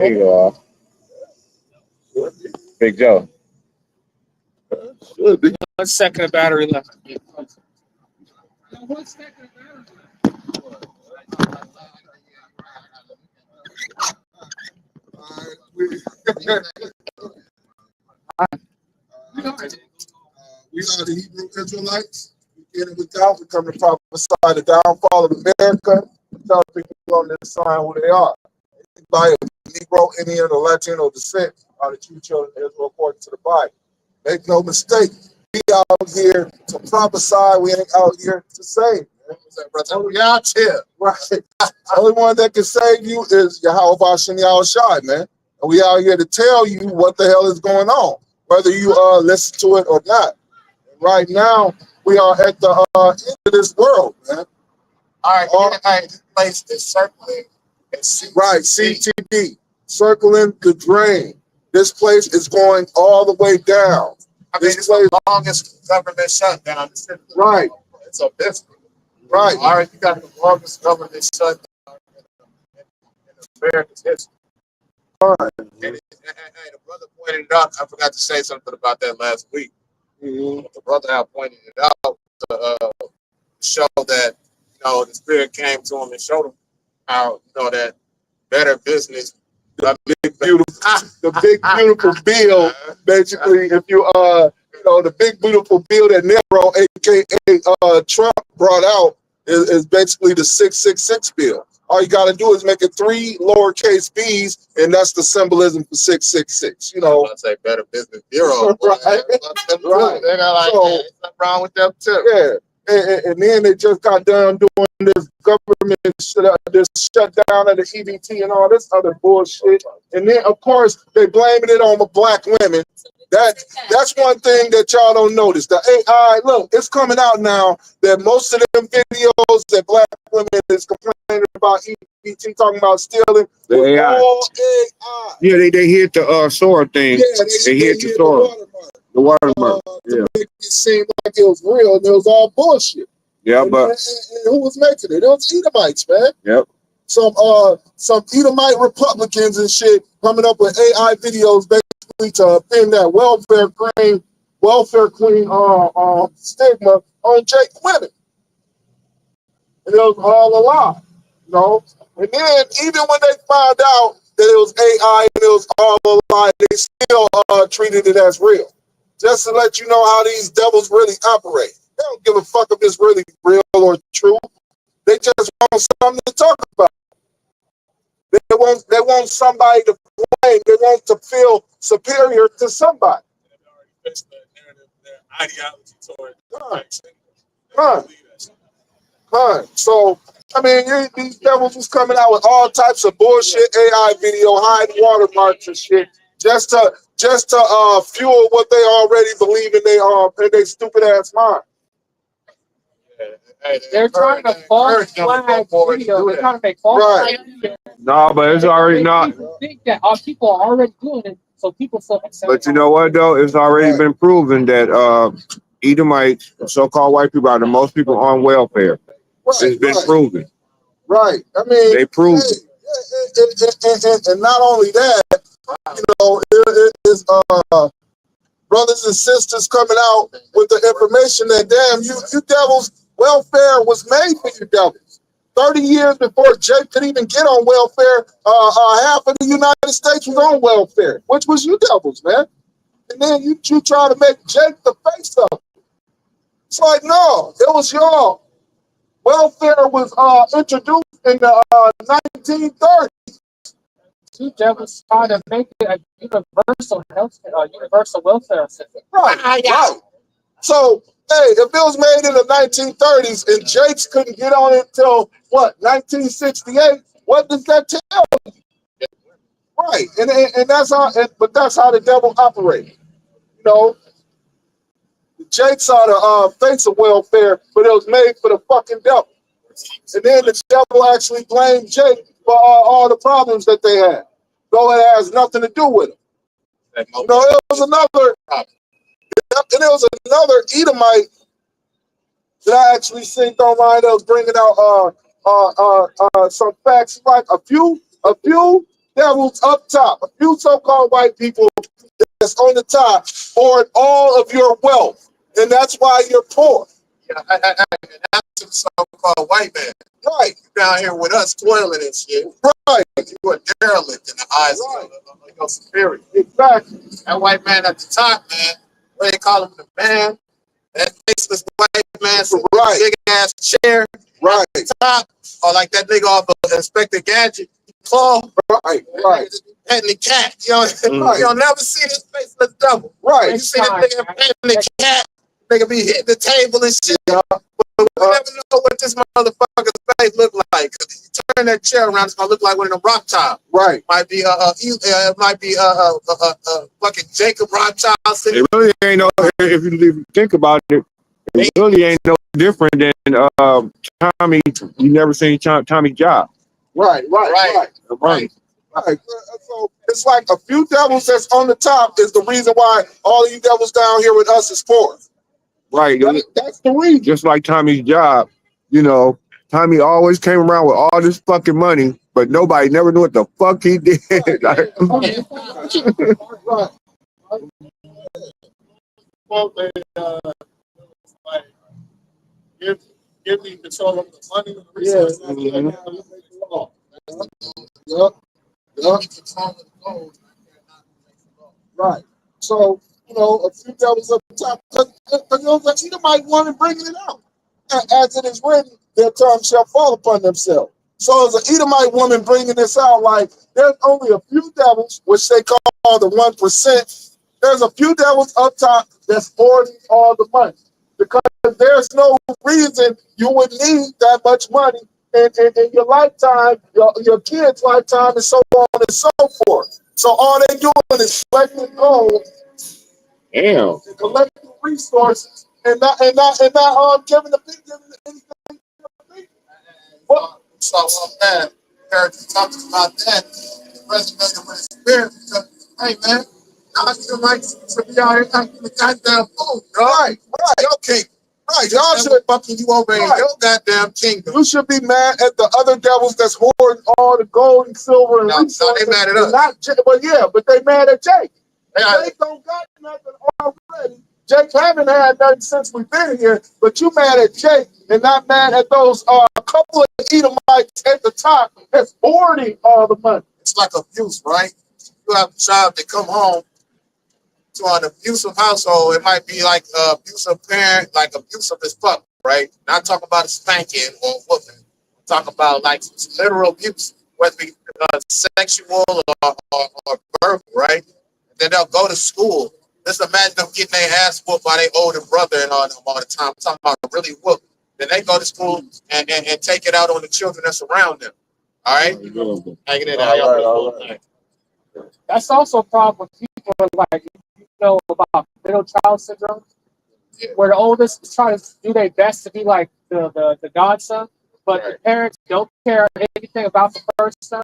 There you go. Big Joe. 1 second of battery left. We are the Hebrew Israelites. We get it without. We come to prophesy the downfall of America. Tell people on this sign who they are. Anybody of Negro, Indian, or Latino descent are the true children of Israel according to the Bible. Make no mistake. We out here to prophesy. We ain't out here to save. We out here. Right. The only one that can save you is Yahweh Hashem Yahushai, man. And we out here to tell you what the hell is going on, whether you listen to it or not. Right now, we are at the end of this world, man. All right, this place is circling. Right, CTD, circling the drain. This place is going all the way down. It's the longest government shutdown. Right. It's a business. Right. All right, you got the longest government shutdown in America's history. All right. And the brother pointed it out. I forgot to say something about that last week. The brother had pointed it out to show that, the Spirit came to him and showed him how, that better business. The big beautiful bill, basically, if you the big beautiful bill that Nero, aka Trump, brought out is basically the 666 bill. All you got to do is make it 3 lowercase b's, and that's the symbolism for 666. I say better business bureau. Right. Right. They're like, so, something wrong with them too. Yeah. And then they just got done doing this government this shutdown of the EBT and all this other bullshit. And then, of course, they blaming it on the black women. That's one thing that y'all don't notice. The AI, look, it's coming out now that most of them videos that black women is complaining about EBT, talking about stealing, the AI. All AI. Yeah, they hit the sword thing. Yeah, they hit the sword. The watermark. To make it seem like it was real and it was all bullshit. Yeah, and, but and who was making it? It was Edomites, man. Yep. Some Edomite Republicans and shit coming up with AI videos basically to pin that welfare queen stigma on Jake women. And it was all a lie, And then even when they found out that it was AI and it was all a lie, they still treated it as real. Just to let you know how these devils really operate. They don't give a fuck if it's really real or true. They just want something to talk about. They want somebody to blame. They want to feel superior to somebody. Their ideology toward So, I mean, these devils was coming out with all types of bullshit AI video, hiding watermarks and shit, just to fuel what they already believe in their stupid ass mind. They're trying to false flag video. They're trying to make false flag video. No, but it's already not. People think that people are already doing it, so people feel accepted. But you know what, though? It's already been proven that Edomites, so-called white people, are the most people on welfare. It's been proven. Right. I mean, they proved it. And not only that, it is brothers and sisters coming out with the information that, damn, you devils, welfare was made for you devils. 30 years before Jake could even get on welfare, half of the United States was on welfare, which was you devils, man. And then you try to make Jake the face of it. It's like, no, it was y'all. Welfare was introduced in the 1930s. Two devils trying to make it a universal universal welfare system. Right. So, hey, if it was made in the 1930s and Jakes couldn't get on it until, 1968, what does that tell you? Right. And that's how, but that's how the devil operates. The Jakes are the face of welfare, but it was made for the fucking devil. And then the devil actually blamed Jake for all the problems that they had, though it has nothing to do with it. It was another Edomite that I actually seen online that was bringing out some facts. Like a few devils up top, a few so-called white people that's on the top, hoard all of your wealth, and that's why you're poor. Yeah, and that's the so-called white man. Right, You down here with us toiling and shit. right, You a derelict in the eyes of your superior. exactly. That white man at the top, man, what they call him the man, that faceless white man, some Right. big ass chair Right, at the top, or like that nigga off of Inspector Gadget, claw, right, right, petting the cat. You know, Mhm. you'll never see this faceless double. You right. see this nigga petting the cat, nigga be hitting the table and shit. Yeah. But we never know what this motherfucker's face look like. Cause you turn that chair around, it's gonna look like one of them rock top. Right. Might be it might be fucking Jacob Rothschild sitting. It really ain't no. If you think about it, it really ain't no different than Tommy. You never seen Tommy Job. Right, right, right, Right. right. So it's like a few devils that's on the top is the reason why all of you devils down here with us is poor. Right. That's the reason. Just like Tommy's job, you know, Tommy always came around with all this fucking money, but nobody never knew what the fuck he did. Like, Right. Well, they, like, give me control of the money and the resources. Mhm. Yep. Yep. Right. So, you know, a few devils up the top. Because Edomite woman bringing it out. As it is written, their tongue shall fall upon themselves. So as an Edomite woman bringing this out, like, there's only a few devils, which they call the 1%. There's a few devils up top that's hoarding all the money. Because there's no reason you would need that much money in your lifetime, your kids' lifetime, and so on and so forth. So all they doing is collecting gold, damn. and collecting resources, and not giving the people anything. Well, so that Eric talks about that, resonated with his spirit because, hey man, I feel like to be out here acting the goddamn fool, Right, right, your king. right. Y'all should Fucking you over in your goddamn kingdom. You should be mad at the other devils that's hoarding all the gold and silver and No, resources. they mad at and us. Not well, yeah, but they mad at Jake. Yeah. Jake don't got nothing already. Jake haven't had nothing since we've been here, but you mad at Jake and not mad at those couple of Edomites at the top that's hoarding all the money. It's like abuse, right? You have a child that come home to an abusive household. It might be like abusive parent, like abusive as fuck, right? Not talking about a spanking or whooping. I'm talking about like literal abuse, whether it be sexual or verbal, right? And then they'll go to school. Just imagine them getting their ass whooped by their older brother and all the time. I'm talking about really whoop. Then they go to school and take it out on the children that's around them. All right? Hanging in there. All right. That's also a problem with people like, you know, about middle child syndrome, where the oldest is trying to do their best to be like the godson, but the parents don't care anything about the first son.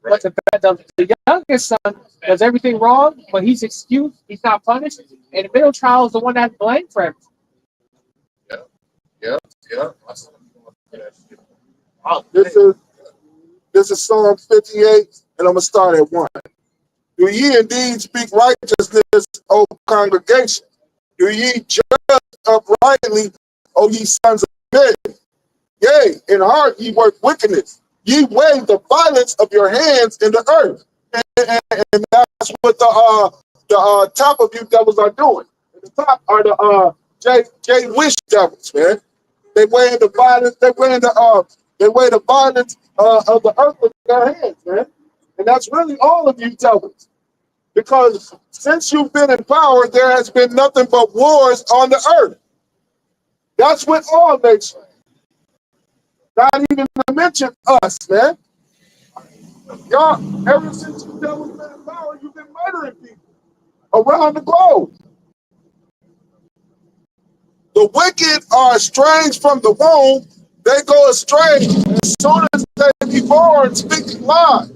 But the youngest son does everything wrong, but he's excused, he's not punished, and the middle child is the one that's blamed for everything. Yeah. This is Psalm 58, and I'm gonna start at 1. Do ye indeed speak righteousness, O congregation? Do ye judge uprightly, O ye sons of men? Yea, in heart ye work wickedness. Ye weigh the violence of your hands in the earth. And that's what the top of you devils are doing. And the top are the J Wish devils, man. They weigh the violence. They weigh the violence of the earth with their hands, man. And that's really all of you devils. Because since you've been in power, there has been nothing but wars on the earth. That's with all nations. Not even to mention us, man. Y'all, ever since you devils been in power, you've been murdering people around the globe. The wicked are estranged from the womb. They go astray as soon as they be born, speaking lies.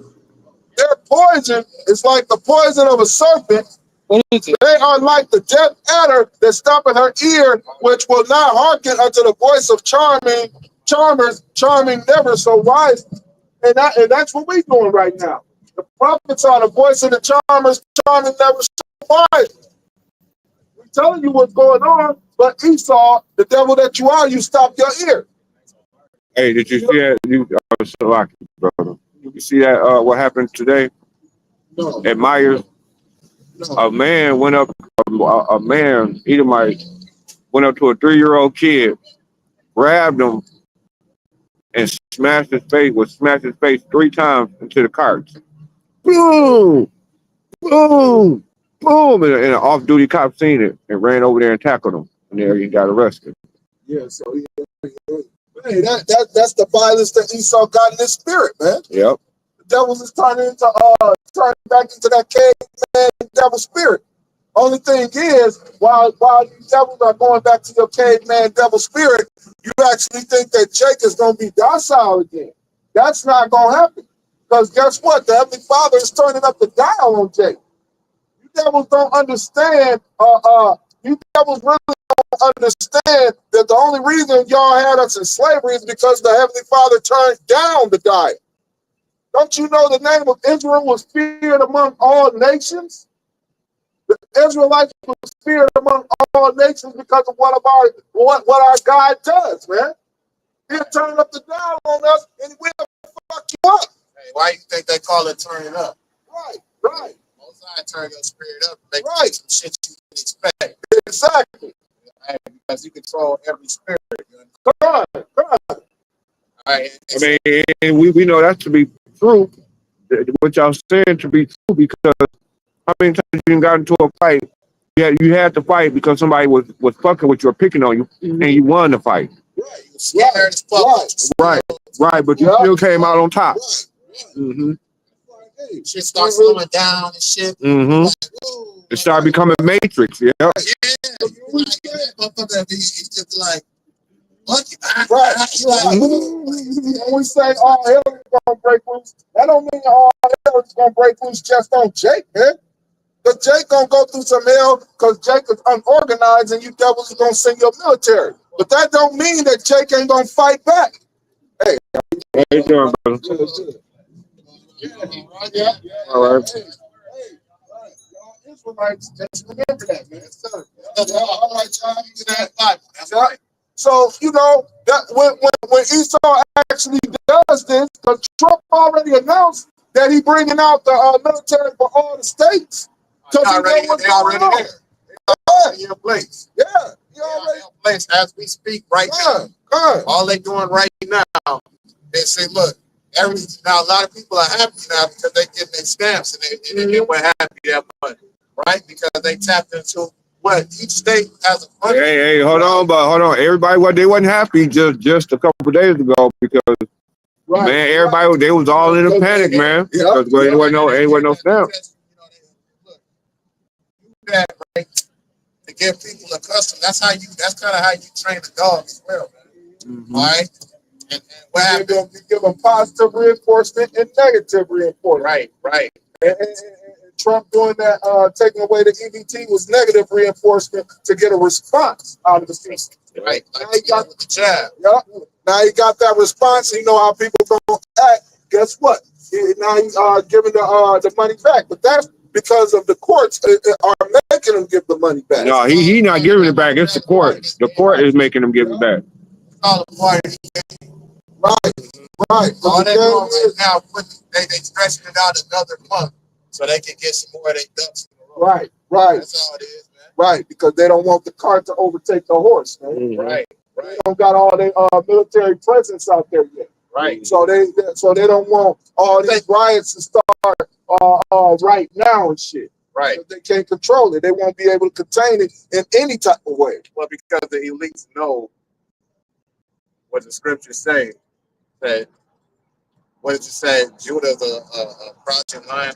Their poison is like the poison of a serpent. They are like the deaf adder that stoppeth her ear, which will not hearken unto the voice of charmers, charming never so wise. And that's what we're doing right now. The prophets are the voice of the charmers, charming never survive. We're telling you what's going on, but Esau, the devil that you are, you stop your ear. Hey, did you see that? Salaki, brother. You see that? What happened today No, at Myers? no. A man went up. A man, Edomite, went up to a 3-year-old kid, grabbed him, and smashed his face. Smashed his face 3 times into the carts. Boom, boom, boom, and an off-duty cop seen it and ran over there and tackled him, and there he got arrested. Yeah, so hey, that's the violence that Esau got in his spirit, man. Yep. The devil is turning back into that caveman devil spirit. Only thing is, while you devils are going back to your caveman devil spirit, you actually think that Jake is going to be docile again. That's not going to happen. Because guess what? The Heavenly Father is turning up the dial on Jake. You devils don't understand. You devils really don't understand that the only reason y'all had us in slavery is because the Heavenly Father turned down the dial. Don't you know the name of Israel was feared among all nations? The Israelites were feared among all nations because of what our God does, man. He'll turn up the dial on us and we'll fuck you up. Hey, why you think they call it turning up? Right. Most I turn your spirit up and make Right. some shit you didn't expect. Exactly. Hey, because you control every spirit. Come on. All right. I mean, and we know that to be true. What y'all saying to be true, because how many times you got into a fight? You had to fight because somebody was fucking with you or picking on you, and you won the fight. Right. You scared as fuck. Right, but you still came out on top. Right. Mm-hmm. Hey, Shit starts slowing down and shit. Mm-hmm. Like, whoa, It started becoming Matrix. Yeah. yeah. Like, that motherfucker, he's just like, what? Right. When we say all hell is gonna break loose, that don't mean all hell is gonna break loose just on Jake, man. Because Jake gonna go through some hell because Jake is unorganized and you devils are gonna send your military. But that don't mean that Jake ain't gonna fight back. Hey, How you doing, brother? Yeah. All right. Hey, y'all Israelites, just remember that, man. All right, y'all, you that Bible. That's right. So, you know, that when Esau actually does this, because Trump already announced that he bringing out the military for all the states. Because They already there. They already in place. Yeah, They already in place as we speak right now. All they doing right now, they say, look, now a lot of people are happy now because they getting their stamps and they were happy that money, right? Because they tapped into what each state has a money. Hey, hold on. Everybody, they wasn't happy just a couple of days ago because man, everybody they was all in a panic, man. Because there wasn't no stamps. That, right? To get people accustomed. That's kind of how you train a dog as well, man. Mm-hmm. All right. And what happens? You give them positive reinforcement and negative reinforcement. Right. And Trump doing that, taking away the EBT was negative reinforcement to get a response out of the system. Right. Like he got with the jab. Yeah. Now he got that response. You know how people gonna act. Guess what? Now he's giving the money back, but that's because of the courts are making him give the money back. No, he not giving it back. It's the court. The court is making him give it back. All the party. Right. All they're doing right now, they stretching it out another month so they can get some more of their ducks in a row. Right. That's all it is, man. Right, because they don't want the cart to overtake the horse, man. Mm-hmm. Right. They don't got all their military presence out there yet. Right. So they don't want all these riots to start right now and shit. Right. They can't control it. They won't be able to contain it in any type of way. Well, because the elites know what the scriptures say. That what did you say? Judah's a crouching lion.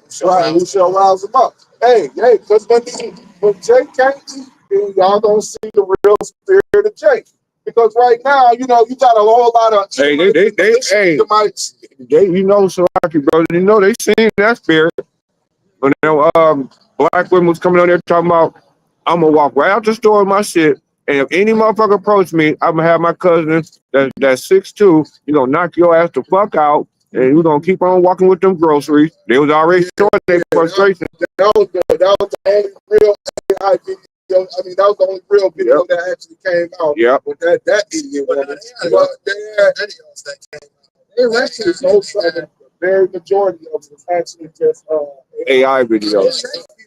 Who shall rouse them up? Hey, because when Jake can't eat, then y'all gonna see the real spirit of Jake. Because right now, you know, you got a whole lot of Hey, you know, Salaki, brother, you know they seen that spirit. When black women was coming on there talking about, I'm gonna walk right out the store with my shit, and if any motherfucker approach me, I'm gonna have my cousin that's 6'2", you gonna knock your ass the fuck out, And we're gonna keep on walking with them groceries. They was already showing their frustration. That was the only real AI video. I mean, that was the only real video that actually came out. Yep. With that idiot woman. But they had videos that came out. They actually so the very majority of it was actually just AI videos.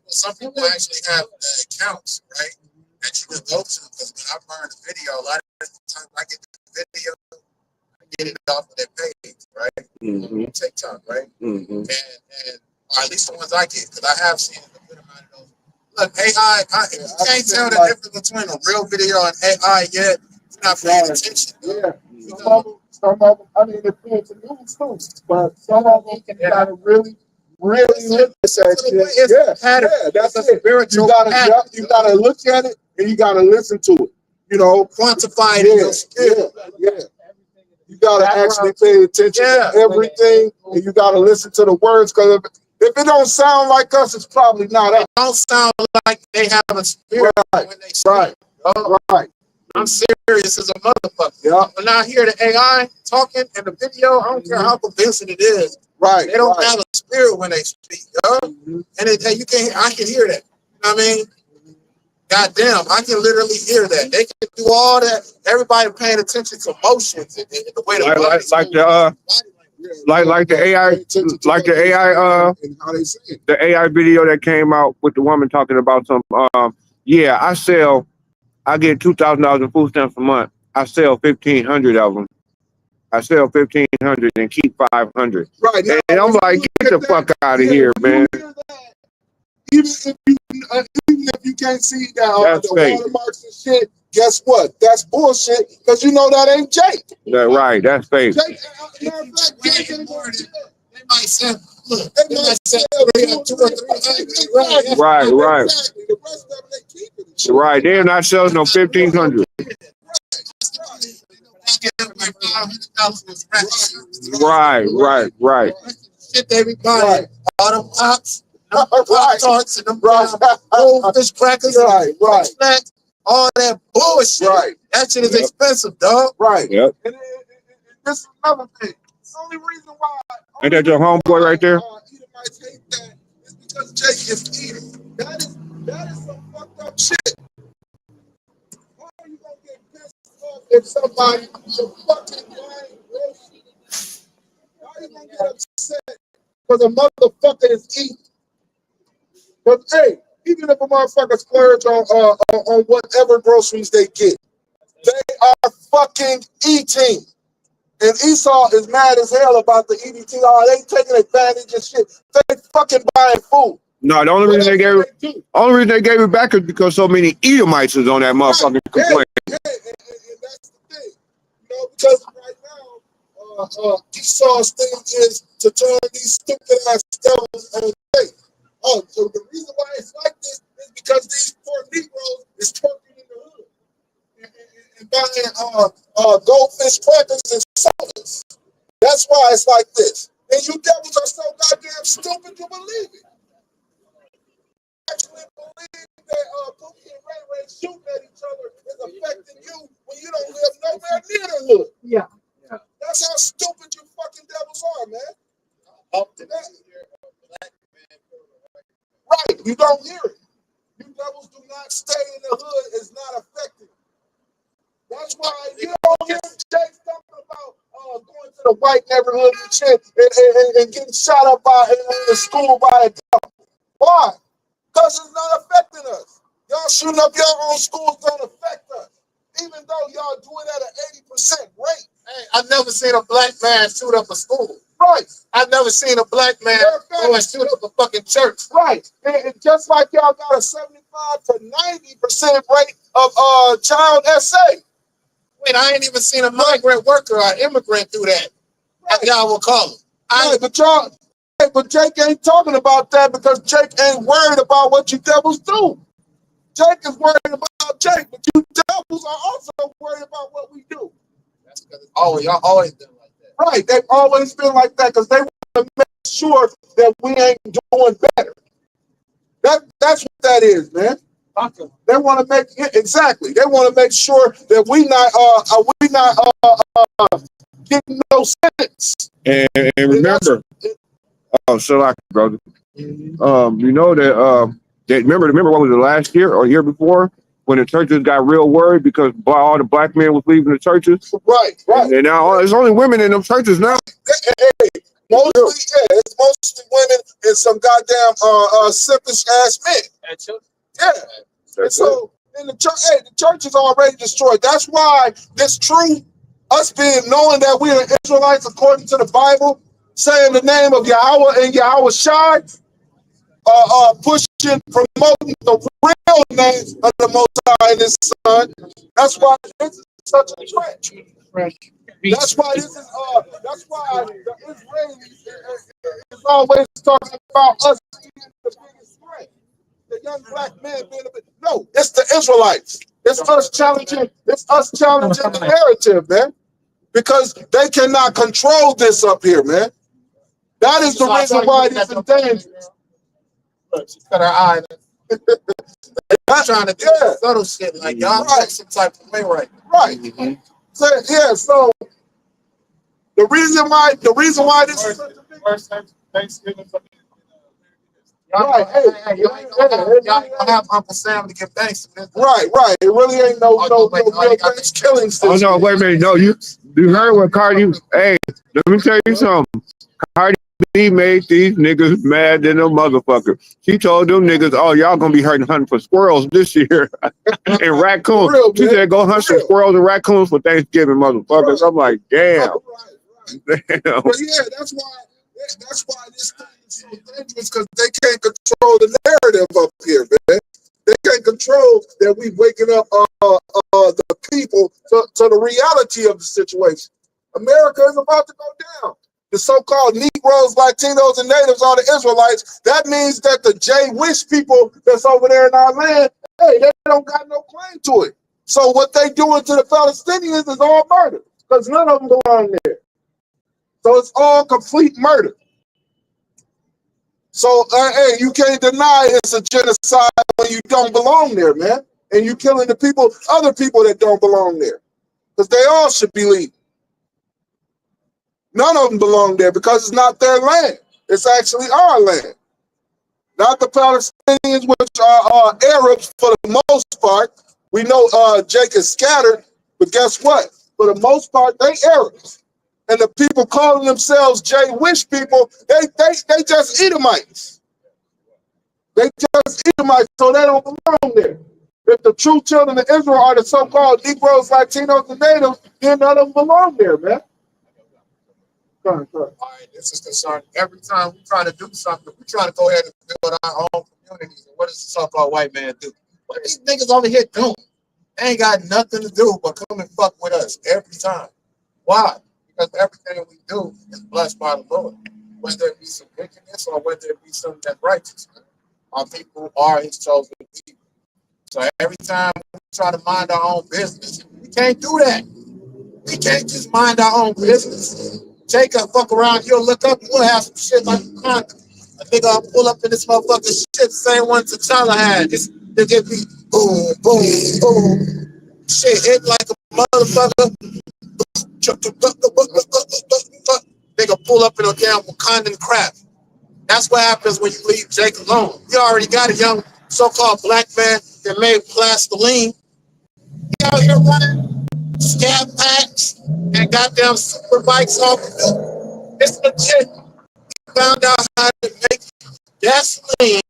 Some people actually have accounts, right? That you can go to, because when I burn the video, a lot of times I get the video, I get it off of their page, right? Mm-hmm. TikTok, right? Mm-hmm. And or at least the ones I get, because I have seen a good amount of those. Look, AI, if you can't tell the difference between a real video and AI yet, you're not paying attention. Yeah. Some of them, I mean, it depends on news too, but some of them you gotta really look at that. Yeah, that's it. You gotta look at it and you gotta listen to it. You know, Quantify it. Yeah. You gotta actually pay attention to everything, and you gotta listen to the words, because if it don't sound like us, it's probably not us. It don't sound like they have a spirit when they speak. Right. I'm serious as a motherfucker. Yeah. When I hear the AI talking in the video, I don't care how convincing it is. Right. They don't have a spirit when they speak, and I can hear that. You know what I mean? Goddamn, I can literally hear that. They can do all that. Everybody paying attention to emotions and the way like the AI the AI video that came out with the woman talking about some I get $2,000 in food stamps a month. I sell 1,500 of them. I sell 1,500 and keep 500. Right. Now, and I'm like, get the fuck out of here, man. Even if you can't see that the fake. watermarks and shit, guess what? That's bullshit, because you know that ain't Jake. Right, that's fake. Jake, they might say, look, they might say 200 or 300. Right. The rest of them, they keep it. Right, they're not selling no 1,500. Right. Shit they be buying. All them pops, tarts, and them goldfish crackers, snacks, all that bullshit. Right. That shit is expensive, dog. Right. Yep. And this is another thing. The only reason why Ain't that your homeboy right there? Edomites hate that is because Jake is eating. That is some fucked up shit. Why are you gonna get pissed off if somebody fucking buying groceries? Why are you gonna get upset because a motherfucker is eating? But hey, even if a motherfucker splurge on whatever groceries they get, they are fucking eating. And Esau is mad as hell about the EBT. Oh, they taking advantage of shit. They fucking buying food. No, the only reason they gave it back is because so many Edomites is on that motherfucking complaint. Yeah, and that's the thing. You know, because right now, Esau's thing is to turn these stupid ass devils on faith. Oh, so the reason why it's like this is because these poor Negroes is twerking in the hood and buying goldfish crackers and sodas. That's why it's like this. And you devils are so goddamn stupid you believe it. Actually believe that Pookie and Ray Ray shooting at each other is affecting you when you don't live nowhere near the hood. Yeah. That's how stupid you fucking devils are, man. Right, you don't hear it. You devils do not stay in the hood. It's not affecting. That's why you don't hear Jake talking about going to the white neighborhood and shit and getting shot up in the school by a devil. Why? Because it's not affecting us. Y'all shooting up your own schools don't affect us. Even though y'all do it at an 80% rate. Hey, I've never seen a black man shoot up a school. Right. I've never seen a black man go and shoot up a fucking church. Right. And just like y'all got a 75 to 90% rate of child SA. Wait, I ain't even seen a migrant worker or immigrant do that. Right. Y'all will call them. But Jake ain't talking about that because Jake ain't worried about what you devils do. Jake is worried about Jake, but you devils are also worried about what we do. That's because y'all always been like that. Right, they've always been like that because they want to make sure that we ain't doing better. That's what that is, man. They want to make exactly. They want to make sure that we not getting no sense. And remember, oh, so like, brother, you know that remember what was it, last year or year before when the churches got real worried because all the black men was leaving the churches? Right. And now there's only women in them churches now. Mostly, it's mostly women and some goddamn selfish ass men. Yeah. And so in the church, the church is already destroyed. That's why this truth, us being knowing that we are Israelites according to the Bible, saying the name of Yahweh and Yahweh Shai, pushing, promoting the real name of the Most High and His Son. That's why this is such a threat. That's why this is. That's why the Israelis is always talking about us being the biggest threat. The young black man being a bit. No, it's the Israelites. It's us challenging. It's us challenging the narrative, man. Because they cannot control this up here, man. That is the reason why this is dangerous. She cut her eye. They're trying to do subtle shit like y'all right. Some type of way, right? Right. Mm-hmm. So yeah. So the reason why this is such a big Thanksgiving. Right. Hey, y'all ain't gonna have Uncle Sam to give thanks to this. Right. It really ain't no real killings. Oh no, wait a minute. No, you heard what Cardi? Hey, let me tell you something. Cardi B made these niggas mad than a motherfucker. She told them niggas, "Oh, y'all gonna be hunting for squirrels this year and raccoons." Real, she said, "Go hunt some squirrels and raccoons for Thanksgiving, motherfuckers." I'm like, damn. Right. But yeah, that's why this thing is so dangerous because they can't control the narrative up here, man. They can't control that we waking up the people to the reality of the situation. America is about to go down. The so-called Negroes, Latinos, and Natives are the Israelites. That means that the Jewish people that's over there in our land, hey, they don't got no claim to it. So what they doing to the Palestinians is all murder because none of them belong there. So it's all complete murder. So, hey, you can't deny it's a genocide when you don't belong there, man. And you killing the people, other people that don't belong there. Because they all should be leaving. None of them belong there because it's not their land. It's actually our land. Not the Palestinians, which are Arabs for the most part. We know Jake is scattered, but guess what? For the most part, they Arabs. And the people calling themselves Jewish people, they just Edomites. They just Edomites, so they don't belong there. If the true children of Israel are the so-called Negroes, Latinos, and Natives, then none of them belong there, man. All right, this is concerning. Every time we try to do something, we try to go ahead and build our own communities. And what does the so-called white man do? What these niggas over here doing? They ain't got nothing to do but come and fuck with us every time. Why? Because everything we do is blessed by the Lord. Whether it be some wickedness or whether it be something that's righteous. Our people are His chosen people. So every time we try to mind our own business, we can't do that. We can't just mind our own business. Take a fuck around, you'll look up and we'll have some shit like a condom. A nigga will pull up in this motherfucking shit, same one T'Challa had. This nigga be boom, boom, boom. Shit hit like a motherfucker. Nigga pull up in a damn Wakandan crap. That's what happens when you leave Jake alone. You already got a young so-called black man that made plastoline. He out here running scab packs and goddamn super bikes off of it. It's legit. He found out how to make gasoline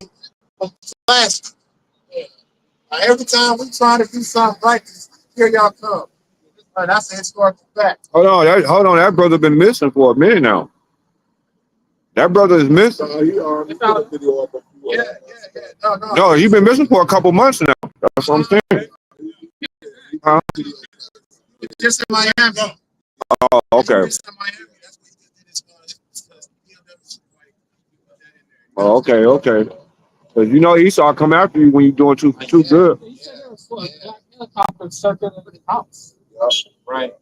from plastic. Every time we try to do something like this, here y'all come. That's a historical fact. Hold on, that brother been missing for a minute now. That brother is missing. No, he's been missing for a couple months now. That's what I'm saying. Huh? Just in Miami. Oh, okay. Oh, okay. Because you know Esau come after you when you're doing too good. Right.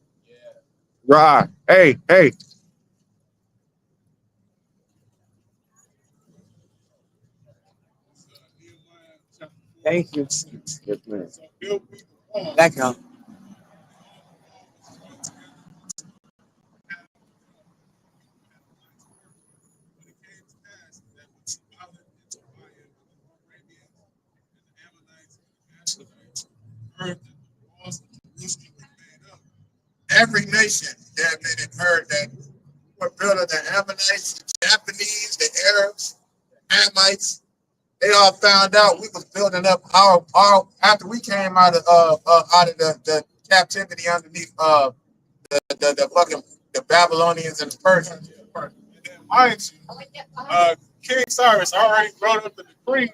Right. Hey. Thank you. Yes, man. That count. every nation that had heard that we're building the Ammonites, the Japanese, the Arabs, the Hamites. They all found out we was building up our after we came out of the captivity underneath the fucking the Babylonians and the Persians. And then mind you, King Cyrus already wrote up the decree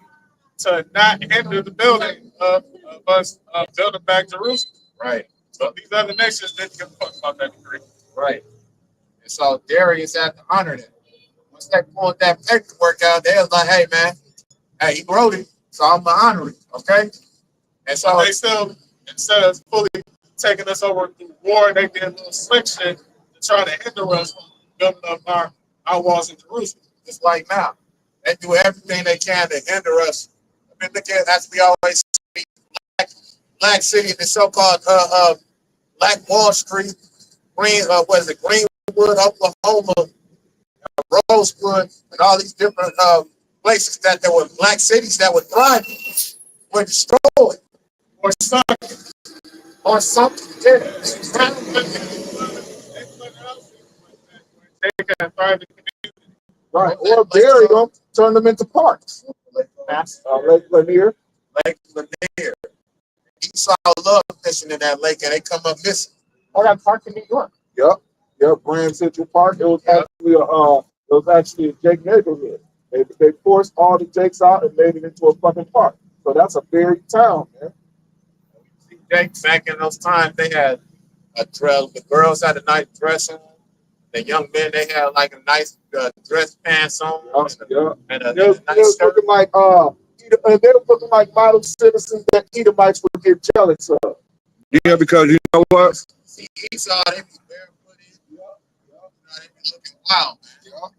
to not hinder the building of us building back Jerusalem. Right. So these other nations didn't give a fuck about that decree. Right. And so Darius had to honor that. Once they pulled that paperwork out, they was like, hey man, hey, he wrote it, so I'm gonna honor it. Okay. And so They still, instead of fully taking us over through war, they did a little slick shit to try to hinder us from building up our walls in Jerusalem. it's like now. They do everything they can to hinder us. I mean, look at, as we always say, Black City, the so-called Black Wall Street, Greenwood, Oklahoma, Rosewood, and all these different places that there were black cities that were thriving were destroyed Or something. or something. Yeah. They can thrive in community. Right. Or bury them, turn them into parks. Lake Lanier. Lake Lanier. Esau loved fishing in that lake, and they come up missing. Or that park in New York. Yep, Grand Central Park. It was actually a Jake neighborhood. They forced all the Jakes out and made it into a fucking park. So that's a buried town, man. Jake, back in those times, they had a dress. The girls had a nice dress on. The young men, they had like a nice dress pants on and a They was nice shirt. looking like they were looking like model citizens that Edomites would get jealous of. Yeah, because you know what? See, Esau, they be barefooted. They be looking wild, man.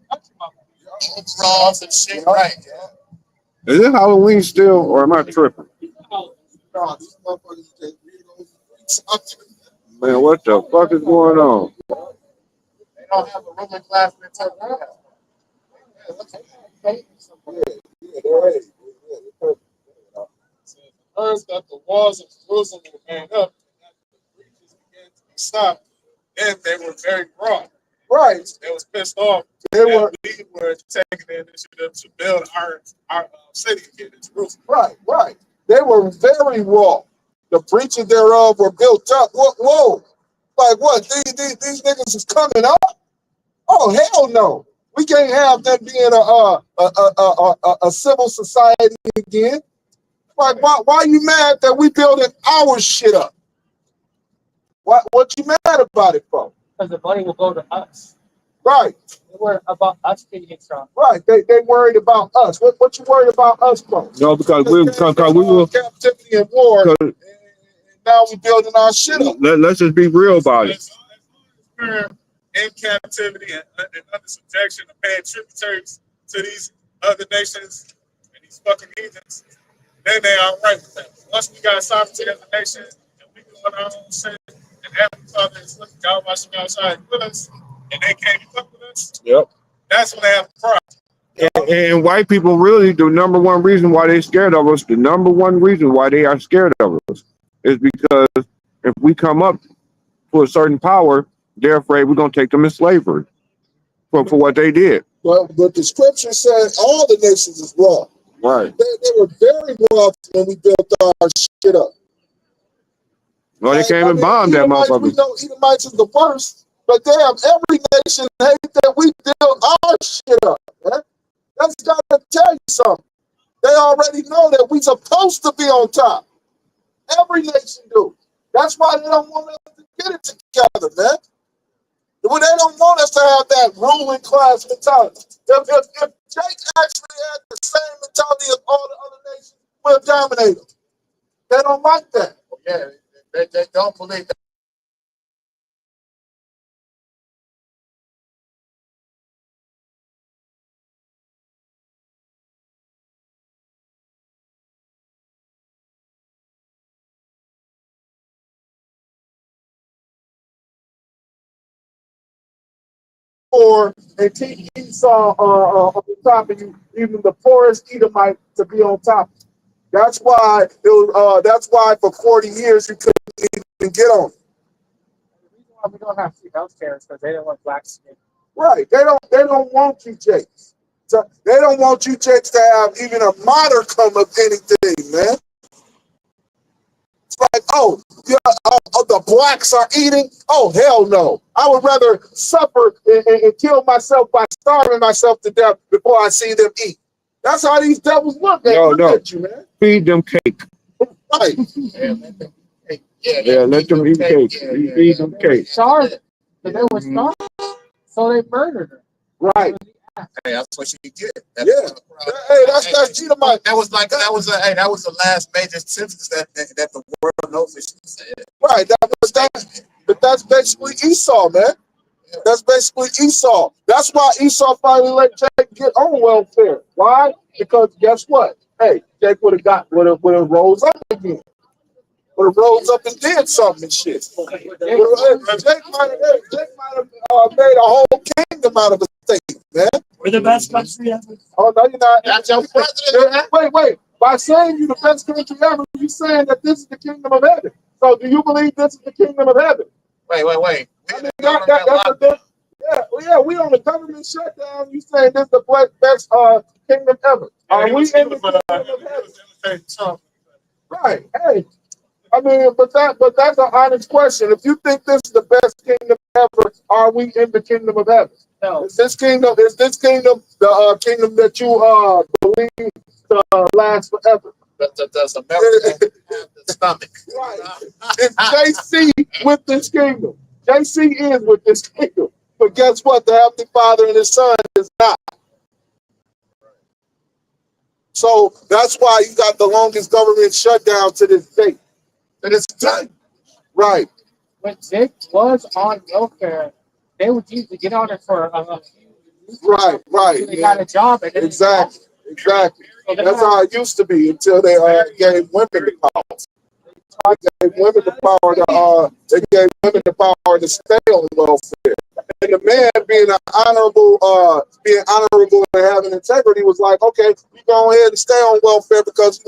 Overalls and shit, right? Is it Halloween still, or am I tripping? Man, what the fuck is going on? They don't have a ruling class mentality. First, that the walls of Jerusalem were made up, and that the breaches began to be stopped. Then they were very broad. Right. They was pissed off. They were We were taking the initiative to build our city again in Jerusalem. right. They were very raw. The breaches thereof were built up. Whoa. Like what? These niggas is coming up? Oh hell no. We can't have that being a civil society again. Like why you mad that we building our shit up? What you mad about it for? Because the money will go to us. Right. They were about us being strong. Right. They worried about us. What you worried about us for? No, because we were captivity and war. And now we building our shit up. Let's just be real about it. As long as we're in captivity and under subjection and paying tributaries to these other nations and these fucking heathens, then they are right with that. Once we got sovereignty as a nation and we doing our own shit, and every father is looking out watching outside with us, and they can't fuck with us. Yep. That's when they have a problem. And white people really, the number one reason why they're scared of us, the number one reason why they are scared of us is because if we come up to a certain power, they're afraid we're going to take them in slavery for what they did. But the scripture said all the nations is wrong. Right. They were very wrong when we built our shit up. Well, they came and bombed that motherfucker. We know Edomites is the worst, but damn, every nation hate that we built our shit up. Man. That's got to tell you something. They already know that we supposed to be on top. Every nation do. That's why they don't want us to get it together, man. When they don't want us to have that ruling class mentality. If Jake actually had the same mentality as all the other nations, we'll dominate them. They don't like that. Yeah, they don't believe that. Or and keep Esau on the top of you, even the poorest Edomite to be on top. That's why it was, that's why for 40 years you couldn't even get on. we don't have free healthcare because they don't want black skin. Right. They don't want you Jakes. So they don't want you Jakes to have even a modicum of anything, man. It's like, oh, yeah, the blacks are eating. Oh, hell no. I would rather suffer and kill myself by starving myself to death before I see them eat. That's how these devils look at you, man. Feed them cake. Right. Yeah, let them eat cake. Feed them cake. Starved. They were starved, so they murdered her. Right. Hey, that's what you get. Hey, that's Genomite. That was the last major sentence that the world knows that she said. Right. But that's basically Esau, man. That's basically Esau. That's why Esau finally let Jake get on welfare. Why? Because guess what? Hey, Jake would have rose up again. Would have rose up and did something and shit. Jake might have made a whole kingdom out of a state, man. We're the best country ever. Oh no, you're not. That's your president. Wait. By saying you're the best country ever, you're saying that this is the kingdom of heaven. So do you believe this is the kingdom of heaven? Wait. I mean, we on the government shutdown. You saying this is the best kingdom ever? Are we in the kingdom of heaven? Right. Hey, I mean, but that's an honest question. If you think this is the best kingdom ever, are we in the kingdom of heaven? No. Is this kingdom the kingdom that you believe to last forever? Does America have the stomach? Right. It's JC with this kingdom. JC is with this kingdom. But guess what? The Heavenly Father and His Son is not. So that's why you got the longest government shutdown to this date. And it's done. Right. When Jake was on welfare, they would usually get on it for a few years. Right. They got a job. And Exactly. So That's how it used to be until they gave women the power. They gave women the power to stay on welfare. And the man being honorable and having integrity was like, okay, you go ahead and stay on welfare because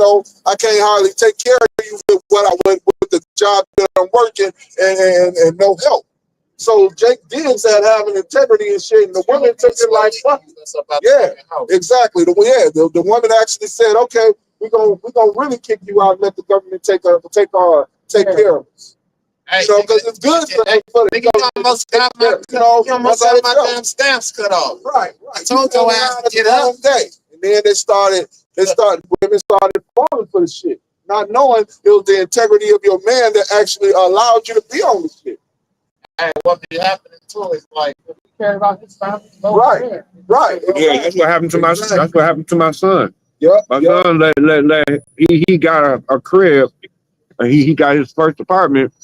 I can't hardly take care of you with with the job that I'm working and no help. So Jake Diggs had having integrity and shit, and the woman took it like, fuck. Yeah, exactly. The woman actually said, okay, we're gonna really kick you out and let the government take care of us. Hey, Because it's good for the you almost got my damn stamps cut off. Right. I told your ass to get up. And then women started falling for the shit, not knowing it was the integrity of your man that actually allowed you to be on the shit. And what be happening too is like care about his family. Right. Yeah, that's what happened to my son. That's what happened to my son. Yeah. My son he got a crib. He got his first apartment,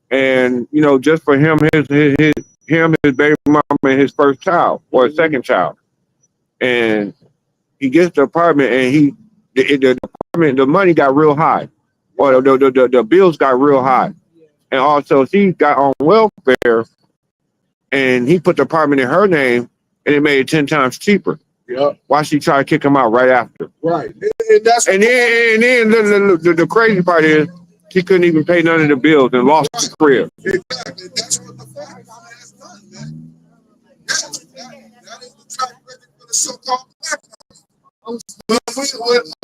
and just for him, his baby mama, and his first child or his second child, and he gets the apartment, and the money got real high, or the bills got real high, and also she got on welfare, and he put the apartment in her name, and it made it 10 times cheaper. Yeah. Why she try to kick him out right after? Right. And then the crazy part is she couldn't even pay none of the bills and lost the crib. Exactly. That's what the family has done, man. That is the track record for the so-called black woman.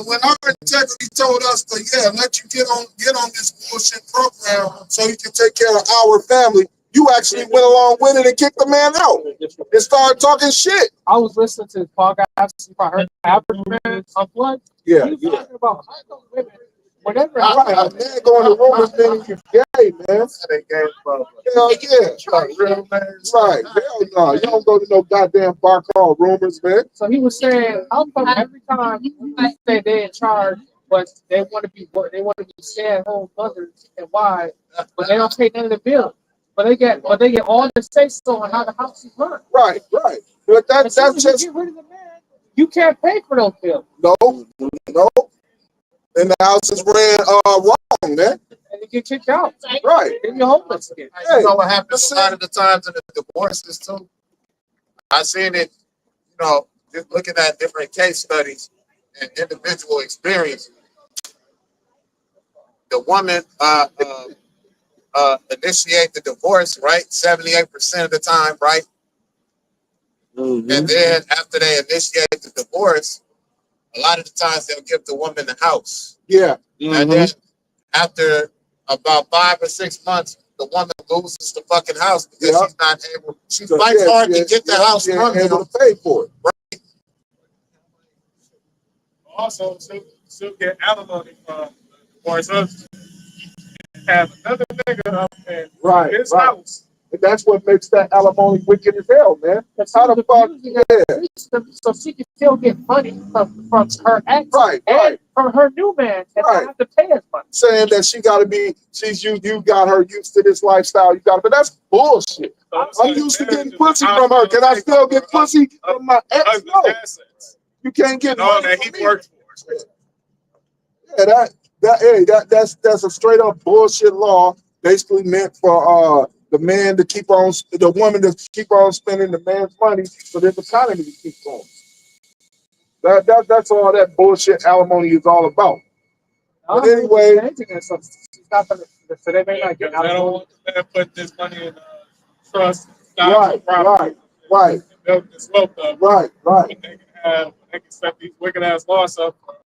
When our integrity told us to let you get on this bullshit program so you can take care of our family, you actually went along with it and kicked the man out and started talking shit. I was listening to his podcast. If I heard Average Man Unplugged, he was talking about how those women, whenever a man going to rumors meaning you're gay, man. Hell yeah. Right. Hell no. You don't go to no goddamn bar called rumors, man. So he was saying, how come every time they say they're in charge, but they want to be stay-at-home mothers and wives, but they don't pay none of the bills. But they get all the say-so on how the house is run. Right. But that's just get rid of the man. You can't pay for those bills. No. And the house is ran wrong, man. And you get kicked out. Right. Then you're homeless again. You know what happens a lot of the times in the divorces too? I seen it, just looking at different case studies and individual experience. The woman, initiate the divorce, right? 78% of the time, right? Mm-hmm. And then after they initiate the divorce, a lot of the times they'll give the woman the house. Yeah. Mm-hmm. And then after about 5 or 6 months, the woman loses the fucking house because she's not able. She fights hard to get the house from him. Able to pay for it. Also, she'll get alimony from divorce husband. Have another nigga up in his house. And that's what makes that alimony wicked as hell, man. How the fuck? Yeah. So she can still get money from her ex and from her new man and not have to pay as much. Saying that she gotta be, you got her used to this lifestyle. But that's bullshit. I'm used to getting pussy from her. Can I still get pussy from my ex? No. You can't get all that he works for. Yeah, that's a straight up bullshit law, basically meant for the man to keep on, the woman to keep on spending the man's money so that the economy keeps going. That's all that bullshit alimony is all about. But anyway, so they may not get alimony. I don't want the man put this money in trust. Right. Build this wealth up. Right. They can set these wicked ass laws up for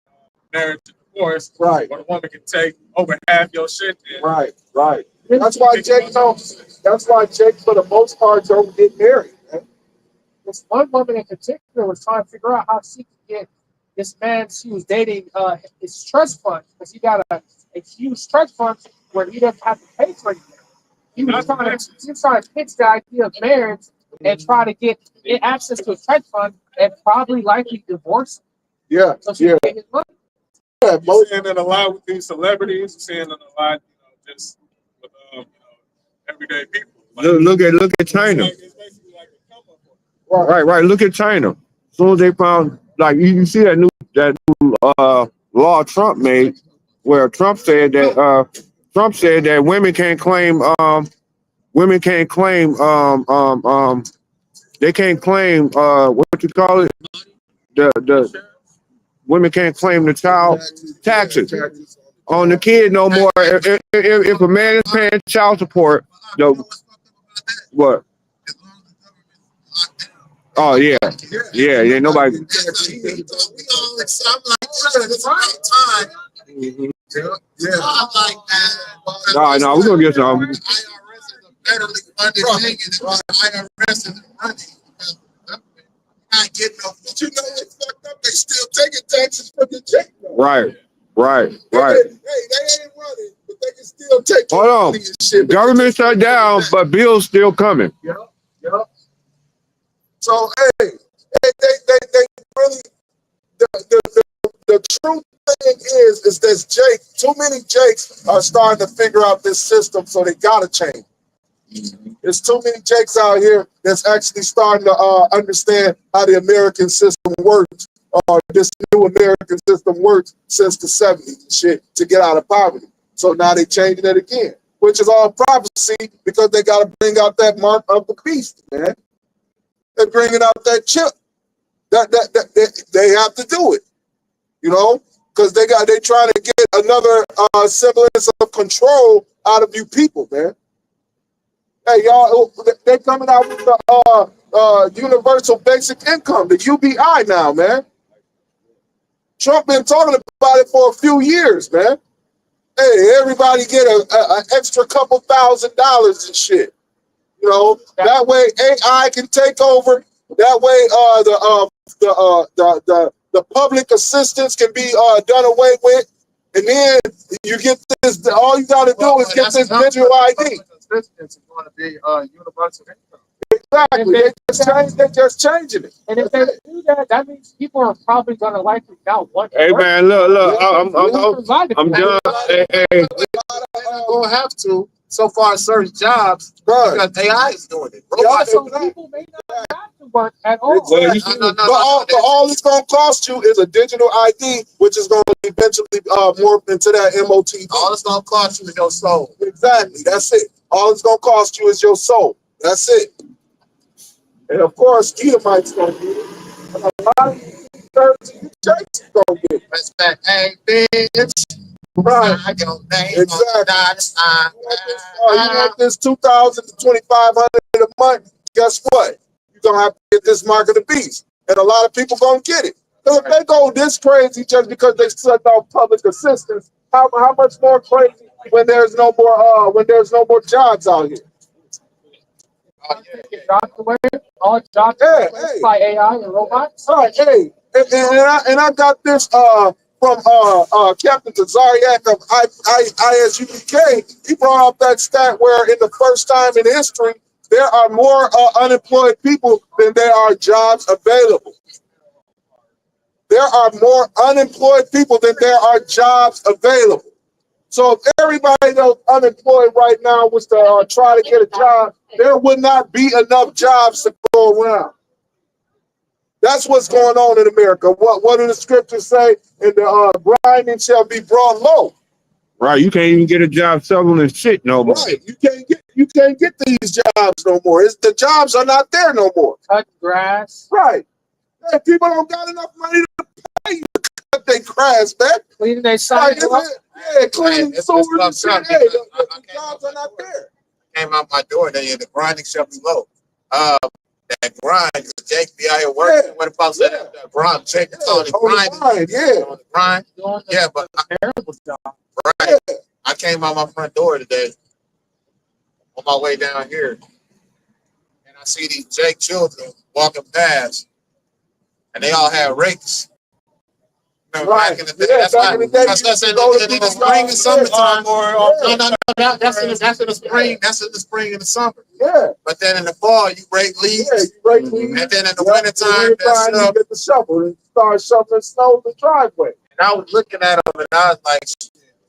marriage and divorce. Right. Where the woman can take over half your shit. Right. That's why Jake for the most part don't get married. Man. This one woman in particular was trying to figure out how she could get this man she was dating his trust fund, because he got a huge trust fund where he doesn't have to pay for anything. He was trying to pitch the idea of marriage and try to get access to a trust fund and probably likely divorce him. Yeah. So she can get his money. Yeah, you're seeing it a lot with these celebrities. You're seeing it a lot, just with everyday people. Like, look at China. It's basically like a come up. Right. Look at China. As soon as they found, like, you see that new law Trump made, where Trump said that women can't claim they can't claim what you call it, the women can't claim the child taxes on the kid no more. If a man is paying child support, what? Oh yeah, nobody. We all I'm like, it's about time. Yeah. I'm like, man. No, we're gonna get some. IRS is a federally funded thing, and IRS is money. Not getting no. But you know what's fucked up? They still taking taxes from the check. Right. Hey, they ain't running, but they can still take. Hold on. Shit, government shut down, but bills still coming. Yep. So they really the true thing is that too many Jakes are starting to figure out this system, so they gotta change. There's too many Jakes out here that's actually starting to understand how the American system works, or this new American system works since the 70s and shit, to get out of poverty. So now they changing it again, which is all prophecy, because they got to bring out that mark of the beast, man. They're bringing out that chip. They have to do it, because they trying to get another semblance of control out of you people, man. Hey, y'all, they're coming out with the universal basic income, the UBI now, man. Trump been talking about it for a few years, man. Hey, everybody get an extra couple $1,000s and shit. That way AI can take over. That way the public assistance can be done away with. And then you get this, all you got to do is get this digital ID. It's going to be universal income. Exactly. They're just changing it. And if they do that, that means people are probably going to likely not want to Hey, work. man, look, I'm done. Hey. They're going to have to, so far, certain jobs, because AI is doing it. So people may not have to work at all. Well, you see, But all it's going to cost you is a digital ID, which is going to eventually morph into that MOT. All it's going to cost you is your soul. Exactly. That's it. All it's going to cost you is your soul. That's it. And of course, Edomites going to get it. And a lot of these churches going to get it. Respect. Hey, bitch. Right. Your name Exactly. on You want this 2,000 to 2,500 a month? Guess what? You're gonna have to get this mark of the beast, and a lot of people gonna get it. So if they go this crazy just because they shut down public assistance, how much more crazy when there's no more jobs out here? Get dropped away. All jobs replaced by AI and robots. Right. Hey, and I got this from Captain Tazariak of ISUPK. He brought up that stat where in the first time in history there are more unemployed people than there are jobs available. There are more unemployed people than there are jobs available. So if everybody that's unemployed right now was to try to get a job, there would not be enough jobs to go around. That's what's going on in America. What do the scriptures say? And the grinding shall be brought low. Right, you can't even get a job selling and shit no more. Right, you can't get these jobs no more. The jobs are not there no more. Cut grass. Right. Hey, people don't got enough money to pay you to cut their grass, man. Cleaning their sidewalk. Yeah, cleaning sewers and shit. Hey, the jobs are not there. Came out my door, the grinding shall be low. That grind, Jake be out here working. What about that grind? Jake on the grind. On the grind. Yeah, but terrible job. Right. Yeah. I came out my front door today on my way down here, and I see these Jake children walking past, and they all have rakes. Remember back in the day? That's in the spring and summertime, that's in the spring. That's in the spring and the summer. Yeah. But then in the fall, you rake leaves. Yeah, you rake leaves. And then in the wintertime, you get the shovel and start shoveling snow in the driveway. And I was looking at them, and I was like,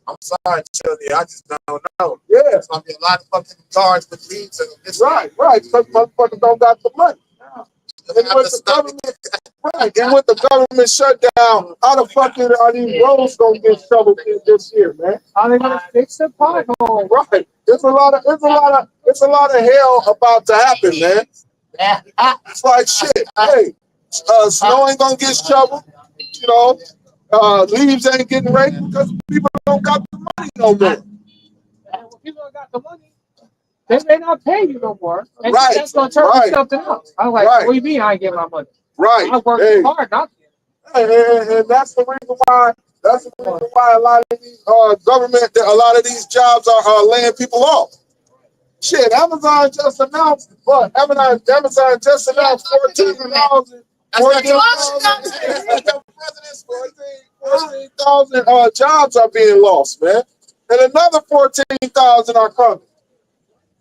I'm sorry, Chili, I just don't know. Yeah. There's going to be a lot of fucking cars with leaves in them. Right, because motherfuckers don't got the money. And with the government shutdown, how the fuck are these roads gonna get shoveled this year, man? How they gonna fix the pothole? Right. It's a lot of hell about to happen, man. It's like shit. Hey, snow ain't gonna get shoveled. You know, leaves ain't getting raked because people don't got the money no more. And when people don't got the money, they may not pay you no more. And right. That's going to turn into something else. I'm like, what do you mean I ain't get my money? Right. I worked hard not to. And that's the reason why. That's the reason why a lot of these a lot of these jobs are laying people off. Shit, Amazon just announced 14,000 jobs are being lost, man, and another 14,000 are coming.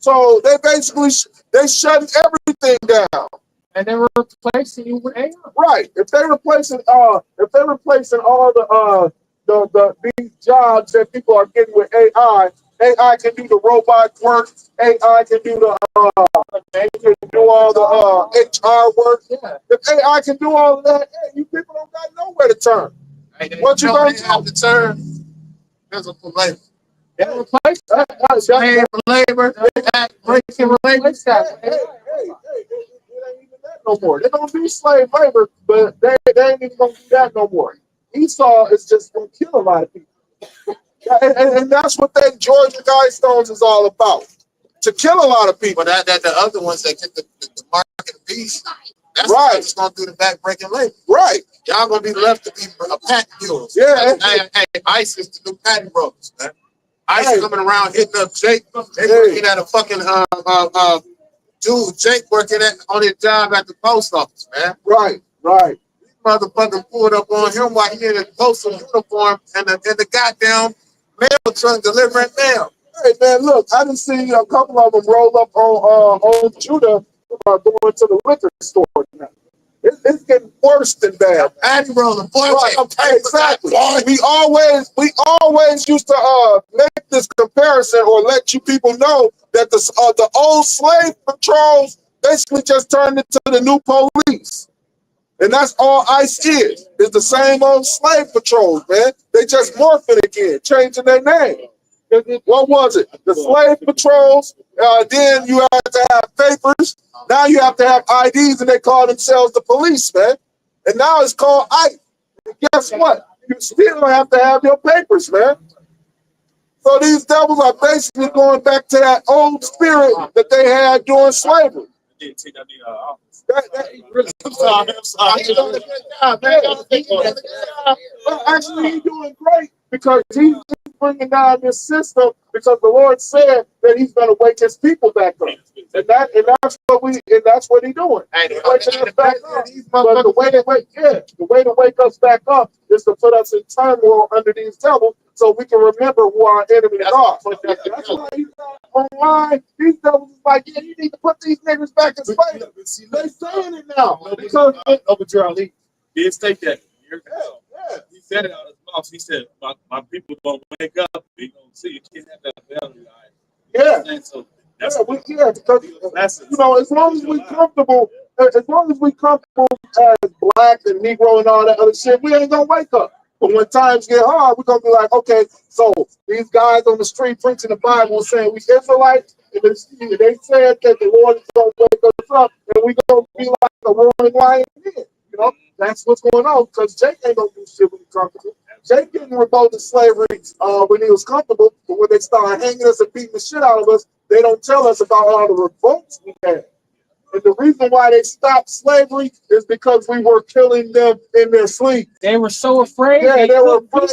So they basically shutting everything down, and they're replacing you with AI. Right. If they're replacing all these jobs that people are getting with AI, AI can do the robot work. AI can do all the HR work. Yeah. If AI can do all of that, hey, you people don't got nowhere to turn. What you gonna have to turn? Physical labor. They replace that. Labor. Breaking replace that. It ain't even that no more. They're gonna be slave labor, but they ain't even gonna do that no more. Esau is just gonna kill a lot of people. And that's what that Georgia Guidestones is all about. To kill a lot of people. But that the other ones that get the mark of the beast, that's right. Just gonna do the back breaking labor. Right. Y'all gonna be left to be patent mules. Yeah. Hey, ICE is the new patent brokers, man. ICE coming around hitting up Jake. They working at a fucking dude, Jake working on his job at the post office, man. Right. These motherfuckers pulled up on him while he in his postal uniform and the goddamn mail truck delivering mail. Hey man, look, I done seen a couple of them roll up on Judah going to the liquor store now. It's getting worse than bad. Patty rolling, boy. Right. Exactly. We always used to make this comparison or let you people know that the old slave patrols basically just turned into the new police. And that's all ICE is. It's the same old slave patrols, man. They just morphing again, changing their name. What was it? The slave patrols. Then you had to have papers. Now you have to have IDs, and they call themselves the police, man. And now it's called ICE. And guess what? You still have to have your papers, man. So these devils are basically going back to that old spirit that they had during slavery. I'm sorry. He's doing a good job, man. Well, actually, he's doing great because he's bringing down this system because the Lord said that he's going to wake his people back up, and that's what he's doing. He's waking us back up. But the way to wake us back up is to put us in turmoil under these devils, so we can remember who our enemies are. That's why he's not online. These devils is like, yeah, you need to put these niggas back in slavery. They saying it now because He did state that years ago. He said it out of his mouth. He said, my people gonna wake up. They gonna see you can't have that value. yeah. So Because as long as we comfortable, as black and Negro and all that other shit, we ain't gonna wake up. But when times get hard, we're gonna be like, okay, so these guys on the street preaching the Bible saying we Israelites, and they said that the Lord is gonna wake us up, and we gonna be like a roaring lion again. That's what's going on. Because Jake ain't gonna do shit when he's comfortable. Jake didn't revolt to slavery when he was comfortable, but when they started hanging us and beating the shit out of us, they don't tell us about all the revolts we had. And the reason why they stopped slavery is because we were killing them in their sleep. They were so afraid. Yeah, they were afraid.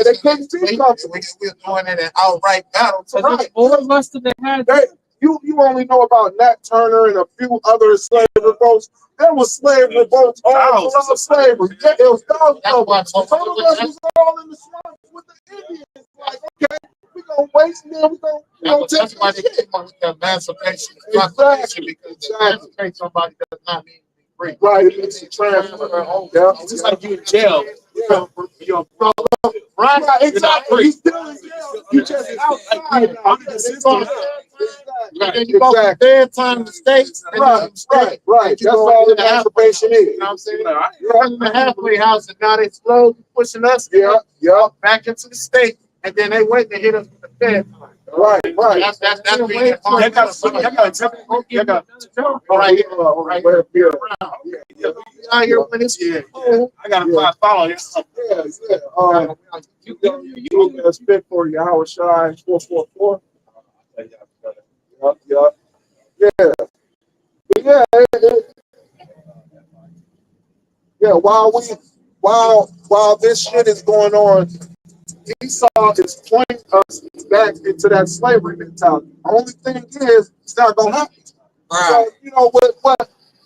They couldn't We be comfortable. were doing it in outright battle. Right. More lust than they had. You only know about Nat Turner and a few other slave revolts. There was slave revolts all around slavery. Yeah, it was thousands of them. Some of us was all in the swamps with the Indians. Like, okay, we gonna waste them. We gonna take That's why they came up with the emancipation proclamation, because to emancipate somebody does not mean to be free. Right, it means to transfer. It's just like you in jail. You're Right, exactly. You still in jail. You just outside. under the system. And then you go from bedtime to states. Right. That's all the emancipation is. You know what I'm saying? You're in the halfway house, and now they slowly pushing us back into the state, and then they wait to hit us with the Fed. Right. That's being I got Right here. out here when it's I got to follow you. You spit for your Howard Shine 444. Yeah. But yeah. While this shit is going on, Esau is pointing us back into that slavery mentality. The only thing is, it's not gonna happen. So,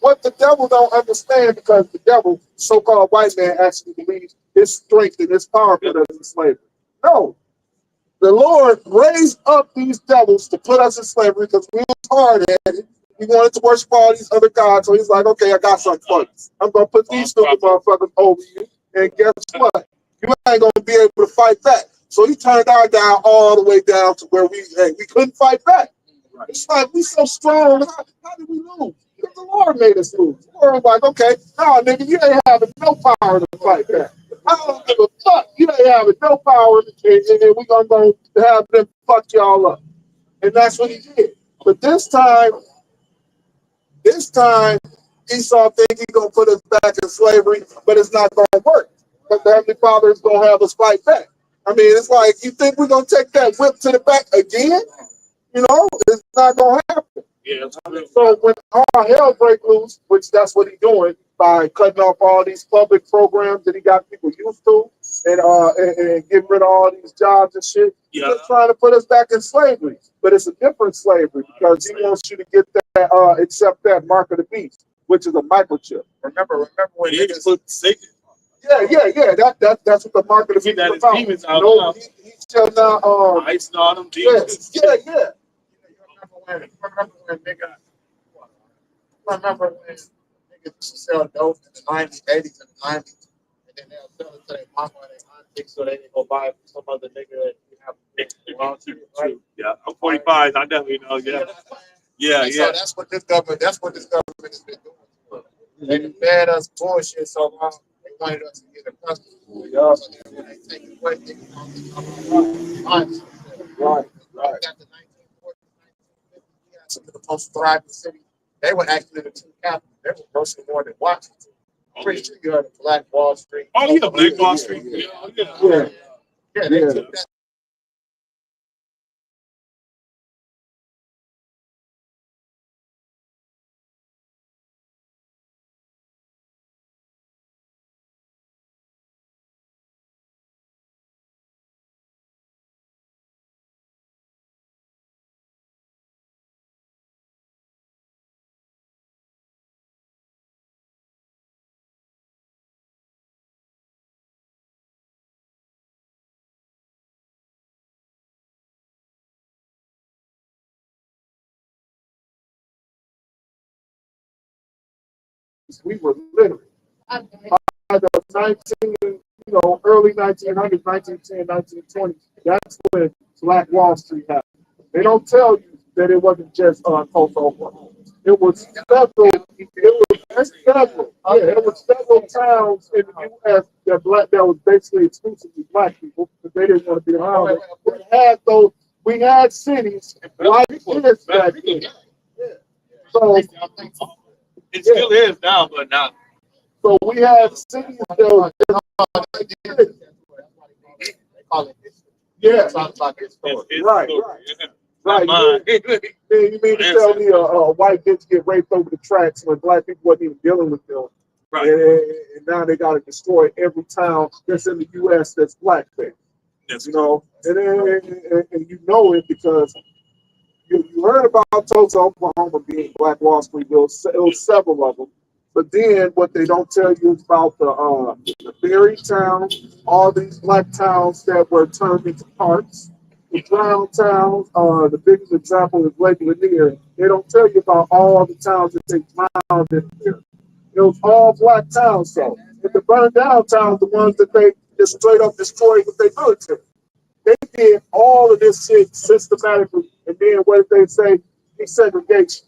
what the devil don't understand, because the devil, so-called white man, actually believes his strength and his power put us in slavery. No. The Lord raised up these devils to put us in slavery because we was hard-headed. We wanted to worship all these other gods. So he's like, okay, I got something for you. I'm going to put these stupid motherfuckers over you. And guess what? You ain't going to be able to fight back. So he turned our guy all the way down to where we couldn't fight back. It's like, we so strong. How did we lose? Because the Lord made us lose. The Lord was like, okay, no, nigga, you ain't having no power to fight back. I don't give a fuck. You ain't having no power, and we're going to have them fuck y'all up. And that's what he did. But this time, Esau think he's going to put us back in slavery, but it's not going to work. Because the Heavenly Father is going to have us fight back. I mean, it's like, you think we're going to take that whip to the back again? It's not going to happen. Yeah. So when all hell break loose, which that's what he's doing by cutting off all these public programs that he got people used to, and getting rid of all these jobs and shit, he's just trying to put us back in slavery. But it's a different slavery because he wants you to get that, accept that mark of the beast, which is a microchip. Remember when He just put Satan. Yeah. That's what the mark of the beast is about. Demons out He shall not. Ice and all them demons. Yeah. Remember when niggas used to sell dope in the 90s, 80s, and 90s, and then they'll sell it to their mama or their auntie so they can go buy it from some other nigga that you have to right? Yeah, I'm 45. I definitely know. Yeah. So that's what this government has been doing. They done fed us bullshit so long. They wanted us to get accustomed to it. So then when they take it away, they can Right. Got the 1940s, 1950s, we had some of the most thriving cities. They were actually the two capitals. They were grossing more than Washington. I'm pretty sure you heard of Black Wall Street. Oh, yeah, Black Wall Street. Yeah. They took that we were literate. By the early 1900s, 1910, 1920, that's when Black Wall Street happened. They don't tell you that it wasn't just Tulsa, Oklahoma. It was several. It was several towns in the U.S. that was basically exclusively black people because they didn't want to be around it. We had cities like this back then. So it still is now, but not. So we had cities that were yeah, right. Right. You mean to tell me a white bitch get raped over the tracks when black people wasn't even dealing with them? Right. And now they got to destroy every town that's in the U.S. that's black there. Yes. And you know it because you heard about Tulsa, Oklahoma being Black Wall Street. It was several of them. But then what they don't tell you is about the buried towns, all these black towns that were turned into parks, the brown towns. The biggest example is Lake Lanier. They don't tell you about all the towns that they drowned in there. It was all black towns, so. And the burned down towns, the ones that they just straight up destroyed with their military. They did all of this shit systematically, and then what did they say? Desegregation.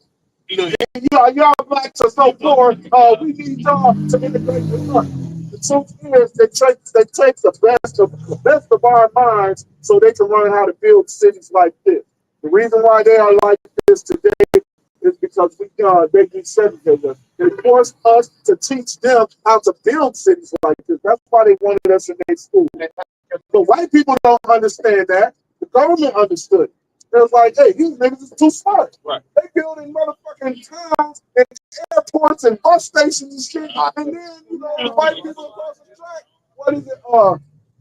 Y'all blacks are so poor. We need y'all to integrate with us. The truth is, they take the best of our minds so they can learn how to build cities like this. The reason why they are like this today is because they desegregate us. They forced us to teach them how to build cities like this. That's why they wanted us in their school. But white people don't understand that. The government understood it. It was like, hey, these niggas is too smart. Right. They building motherfucking towns and airports and bus stations and shit. And then, the white people across the track, what is it?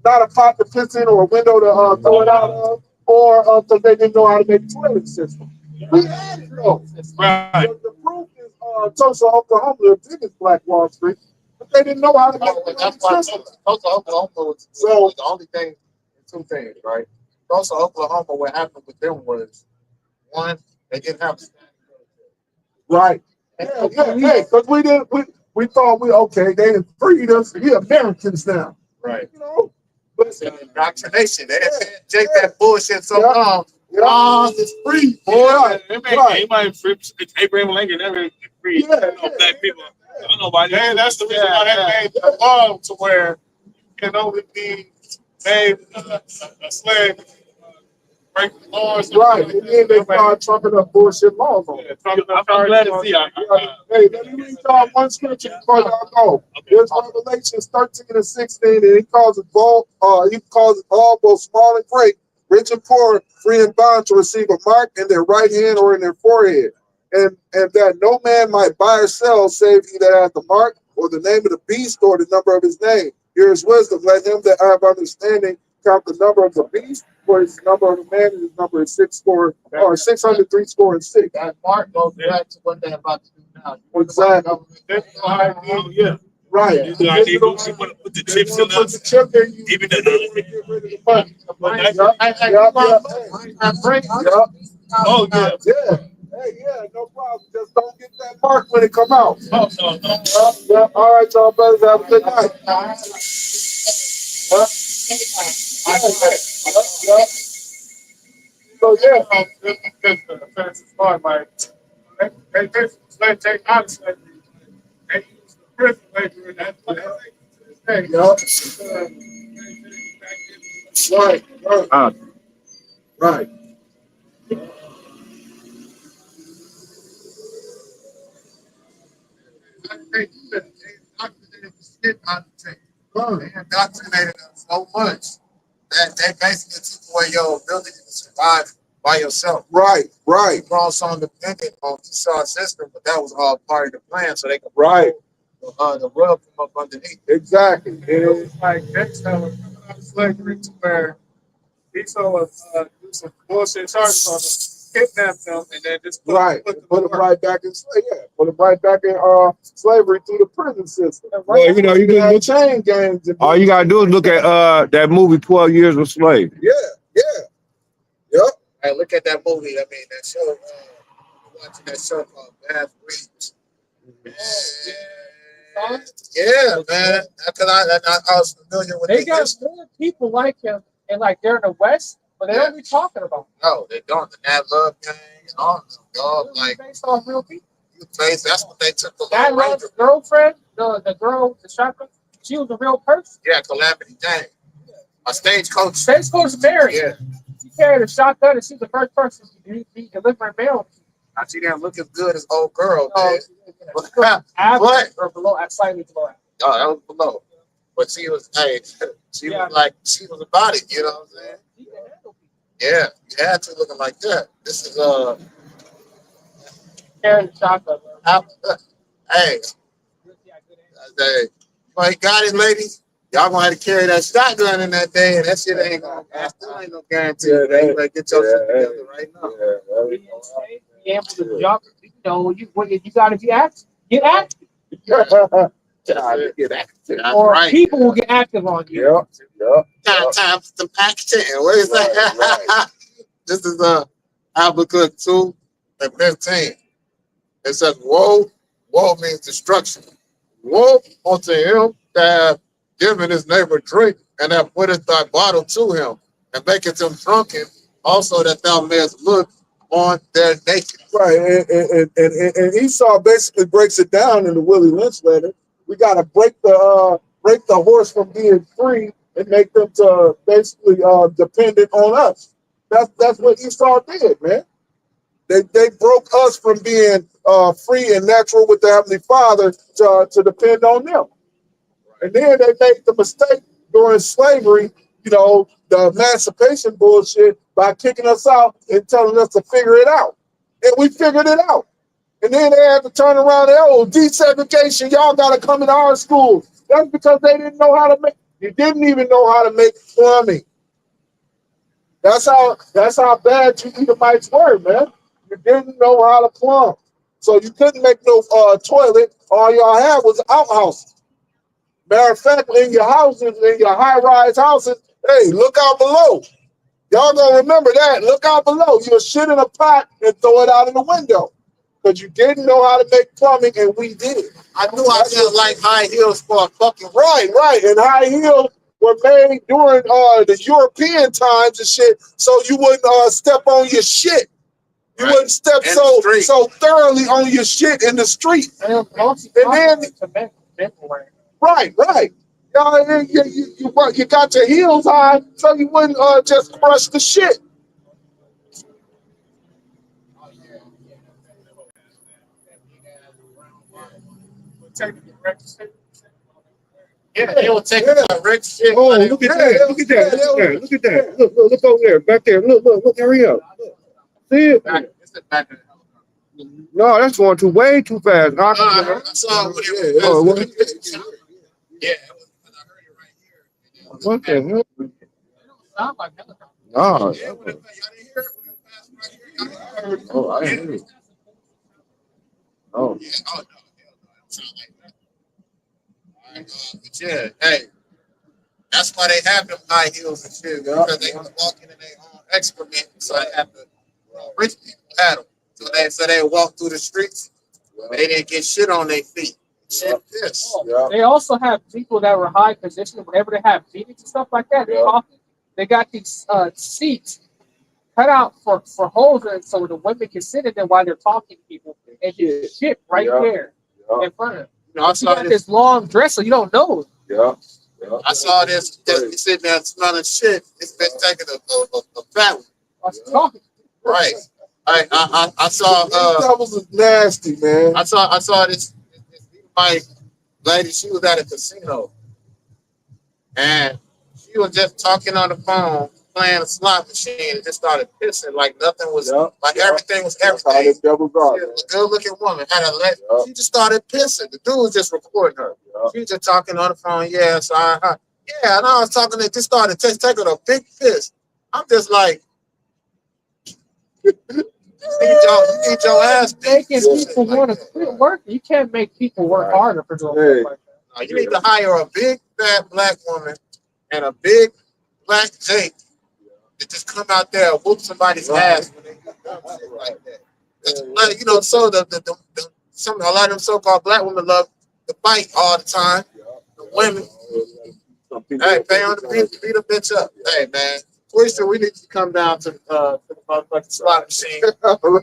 Not a pot to piss in or a window to throw it out of, or because they didn't know how to make a toilet system. We had it though. Right. The proof is Tulsa, Oklahoma, the biggest Black Wall Street, but they didn't know how to make a toilet system. Tulsa, Oklahoma was the only thing, two things, right? Tulsa, Oklahoma, what happened with them was, one, they didn't have a standing military. Right. Yeah, because we thought they freed us, we Americans now. Right. But It's an indoctrination. They take that bullshit so long. It's free. Right. Anybody free Abraham Lincoln never free black people. I don't know why. That's the reason why they made the law to where you can only be made a slave. Break the laws. Right. And then they start trumping up bullshit laws on it. I'm glad to see. Hey, let me read y'all one scripture before y'all go. There's Revelations 13 and 16, and he calls it all, both small and great, rich and poor, free and bond, to receive a mark in their right hand or in their forehead. And that no man might buy or sell save he that hath the mark, or the name of the beast, or the number of his name. Here is wisdom. Let him that have understanding count the number of the beast, for his number of the man, and his number is 603 score and six. That mark goes back to what they're about to do now. Exactly. Yeah. Right. Put the chips in Put the chip in you. Even Get rid of the money. Oh yeah. Yeah. Hey, yeah, no problem. Just don't get that mark when it come out. Oh no. Yeah. All right, y'all brothers, have a good night. So yeah, That's smart, like they basically take out slavery. They use the prison labor in that place. Hey, right. They indoctrinated the shit out of the They indoctrinated them so much that they basically took away your ability to survive by yourself. Right. You brought some dependent on the Esau system, but that was all part of the plan, so they could the rug from up underneath. Exactly. and it was like next time we're coming out of slavery to where Esau was do some bullshit charges on them, kidnap them, and then just put them right back in slavery. Yeah, put them right back in slavery through the prison system. Well, you can have chain gangs. all you gotta do is look at that movie 12 Years a Slave. Yep. Hey, look at that movie. I mean, that show. Watching that show called Bad Breeds. Yeah, man. Because I was familiar with They got history. more people like him, and like they're in the West, but they don't be talking about him. No, they don't. The Nat Love gang and all of them, dog. It's Like, based off real people. that's what they took the That Lone Love's Ranger. girlfriend, the girl, the shotgun, she was a real person. Yeah, Calamity Jane. A stagecoach. Stagecoach Mary. Yeah. She carried a shotgun, and she's the first person to be delivering mail. Now, she didn't look as good as old girl No, did. average or below, slightly below average. Oh, that was below. But she was, hey, she was like, she was about it, you know what I'm saying? She can handle people. Yeah, you had to looking like that. This is, Carrying a shotgun. hey, you got it, ladies. Y'all gonna have to carry that shotgun in that day, and that shit ain't gonna, that still ain't no guarantee. You better get your shit together right now. Be able to jump, you know, you gotta be active. Get active. That's Or right. people will get active on you. Time for some action. What is that? This is Habakkuk 2 and 15. It says, woe means destruction. Woe unto him that hath given his neighbor drink, and that putteth thy bottle to him, and maketh him drunken, also that thou mayest look on their naked. Right, and Esau basically breaks it down in the Willie Lynch letter. We got to break the horse from being free and make them to basically dependent on us. That's what Esau did, man. They broke us from being free and natural with the Heavenly Father to depend on them. And then they made the mistake during slavery, you know, the emancipation bullshit by kicking us out and telling us to figure it out. And we figured it out. And then they had to turn around and, oh, desegregation, y'all got to come in our schools. That's because they didn't know how to make, you didn't even know how to make plumbing. That's how bad you Edomites were, man. You didn't know how to plumb. So you couldn't make no toilet. All y'all had was outhouses. Matter of fact, in your houses, in your high-rise houses, hey, look out below. Y'all gonna remember that. Look out below. You'll shit in a pot and throw it out in the window. Because you didn't know how to make plumbing, and we did. I knew I didn't like high heels for a fucking Right. And high heels were made during the European times and shit, so you wouldn't step on your shit. You wouldn't step so thoroughly on your shit in the street. And then Right. You got your heels high, so you wouldn't just crush the shit. Yeah, they will take a rich shit. Oh, look at that. Look at that. Look over there. Back there. Look, hurry up. See it? No, that's going way too fast. I saw it. Yeah. What the hell? sound like helicopter. No. Yeah, when it, y'all didn't hear it when it passed right here. Y'all didn't hear it. Oh, I didn't hear it. Oh. Yeah, oh no, hell no, it don't sound like that. All right, but yeah, hey, that's why they have them high heels and shit, because they was walking in their own excrement, so they have to. Rich people had them, so they walk through the streets. They didn't get shit on their feet. Shit, piss. They also have people that were high position. Whenever they have meetings and stuff like that, they got these seats cut out for holes in it so the women can sit in there while they're talking to people and just shit right there in front of them. You know, I You saw got this long dress, so you don't know. I saw this. Just sitting there smelling shit. This bitch taking a fat one. I was talking. Right. I saw. That was nasty, man. I saw this my lady. She was at a casino, and she was just talking on the phone, playing a slot machine, and just started pissing like nothing was everything was everything. She was a good-looking woman. She just started pissing. The dude was just recording her. She was just talking on the phone. Yeah, so and I was talking. They just started taking a big piss. I'm just like. You need your ass making people want to quit working. You can't make people work harder for doing stuff like that. You need to hire a big fat black woman and a big black Jake to just come out there and whoop somebody's ass when they do dumb shit like that. You know, so the a lot of them so-called black women love to fight all the time. The women, hey, pay on the beat a bitch up. Hey, man. Twister, we need to come down to the motherfucking slot machine.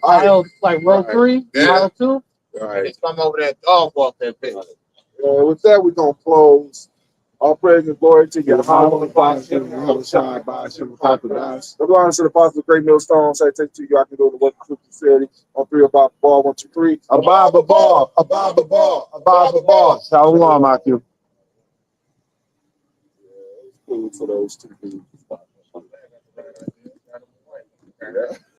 Aisle, like row 3, Yeah. aisle 2. Right. Come over there, dog walk that bitch. With that, we're going to close. All praise and glory to you. The Bible, Lord to the apostle, great millstone, say, take to you. I can go to what the city on 3 about the ball, 1, 2, 3. a Bible ball, a Bible ball, a Bible ball. Shalom, Matthew. Cool for those two dudes.